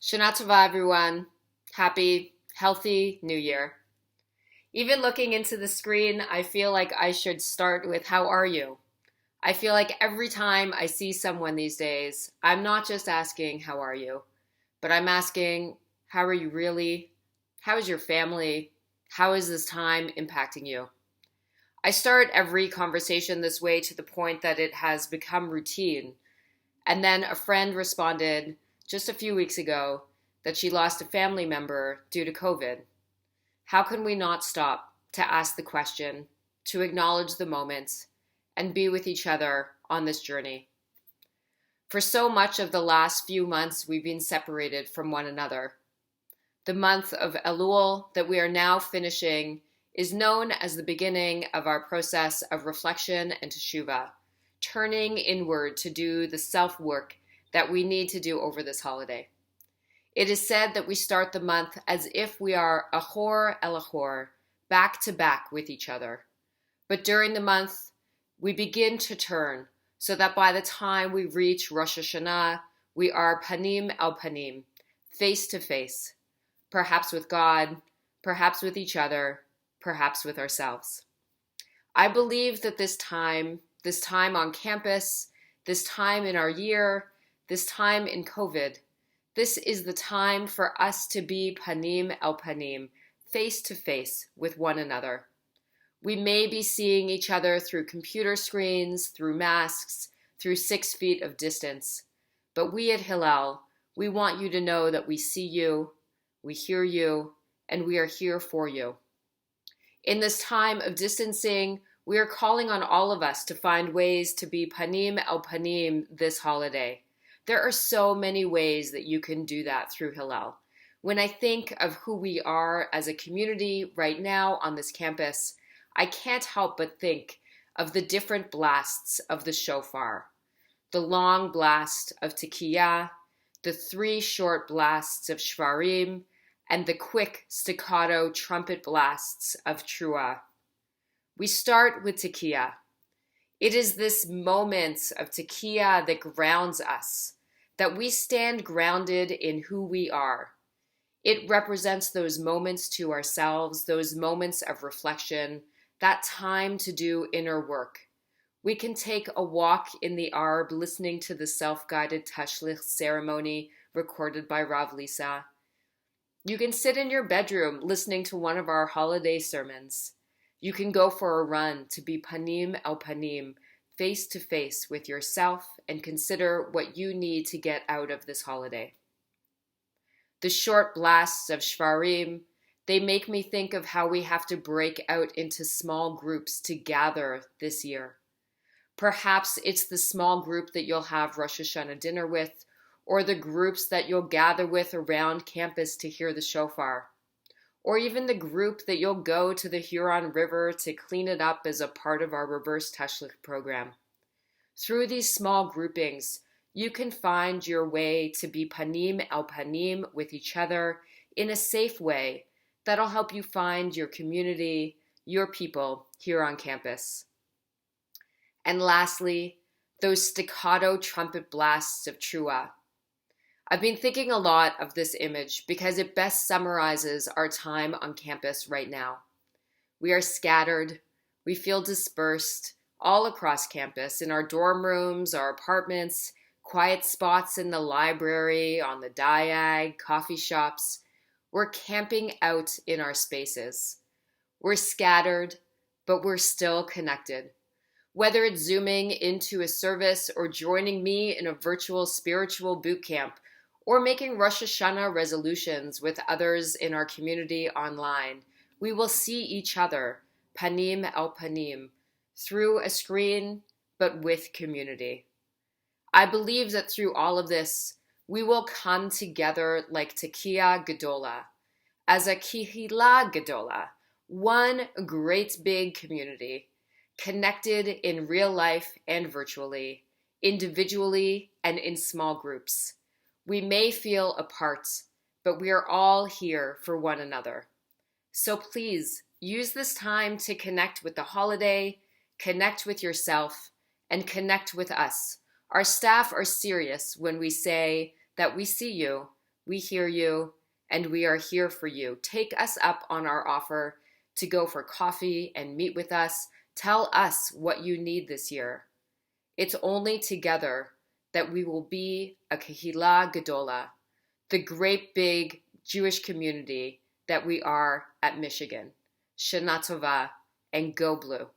Shanah Tovah, everyone. Happy, healthy New Year. Even looking into the screen, I feel like I should start with how are you? I feel like every time I see someone these days, I'm not just asking how are you, but I'm asking how are you really? How is your family? How is this time impacting you? I start every conversation this way to the point that it has become routine. And then a friend responded just a few weeks ago that she lost a family member due to COVID. How can we not stop to ask the question, to acknowledge the moment, and be with each other on this journey? For so much of the last few months, we've been separated from one another. The month of Elul that we are now finishing is known as the beginning of our process of reflection and teshuvah, turning inward to do the self-work that we need to do over this holiday. It is said that we start the month as if we are achor el achor, back to back with each other. But during the month, we begin to turn so that by the time we reach Rosh Hashanah, we are panim el panim, face to face, perhaps with God, perhaps with each other, perhaps with ourselves. I believe that this time on campus, this time in our year, this time in COVID, this is the time for us to be panim el panim, face to face with one another. We may be seeing each other through computer screens, through masks, through 6 feet of distance. But we at Hillel, we want you to know that we see you, we hear you, and we are here for you. In this time of distancing, we are calling on all of us to find ways to be panim el panim this holiday. There are so many ways that you can do that through Hillel. When I think of who we are as a community right now on this campus, I can't help but think of the different blasts of the shofar. The long blast of Tekiah, the 3 short blasts of shvarim, and the quick staccato trumpet blasts of Truah. We start with Tekiah. It is this moment of Tekiah that grounds us, that we stand grounded in who we are. It represents those moments to ourselves, those moments of reflection, that time to do inner work. We can take a walk in the Arb listening to the self-guided Tashlich ceremony recorded by Rav Lisa. You can sit in your bedroom listening to one of our holiday sermons. You can go for a run to be panim el panim, face to face with yourself, and consider what you need to get out of this holiday. The short blasts of shvarim, they make me think of how we have to break out into small groups to gather this year. Perhaps it's the small group that you'll have Rosh Hashanah dinner with, or the groups that you'll gather with around campus to hear the shofar, or even the group that you'll go to the Huron River to clean it up as a part of our reverse Tashlich program. Through these small groupings, you can find your way to be panim el panim with each other in a safe way that'll help you find your community, your people here on campus. And lastly, those staccato trumpet blasts of Truah. I've been thinking a lot of this image because it best summarizes our time on campus right now. We are scattered, we feel dispersed all across campus, in our dorm rooms, our apartments, quiet spots in the library, on the diag, coffee shops. We're camping out in our spaces. We're scattered, but we're still connected. Whether it's Zooming into a service or joining me in a virtual spiritual boot camp, or making Rosh Hashanah resolutions with others in our community online, we will see each other, panim el panim, through a screen, but with community. I believe that through all of this, we will come together like Tekiah Gedola, as a Kihila Gedola, one great big community, connected in real life and virtually, individually and in small groups. We may feel apart, but we are all here for one another. So please use this time to connect with the holiday, connect with yourself, and connect with us. Our staff are serious when we say that we see you, We hear you, and we are here for you. Take us up on our offer to go for coffee and meet with us. Tell us what you need this year. It's only together that we will be a Kehillah Gedola, the great big Jewish community that we are at Michigan. Shanah Tovah, and go blue.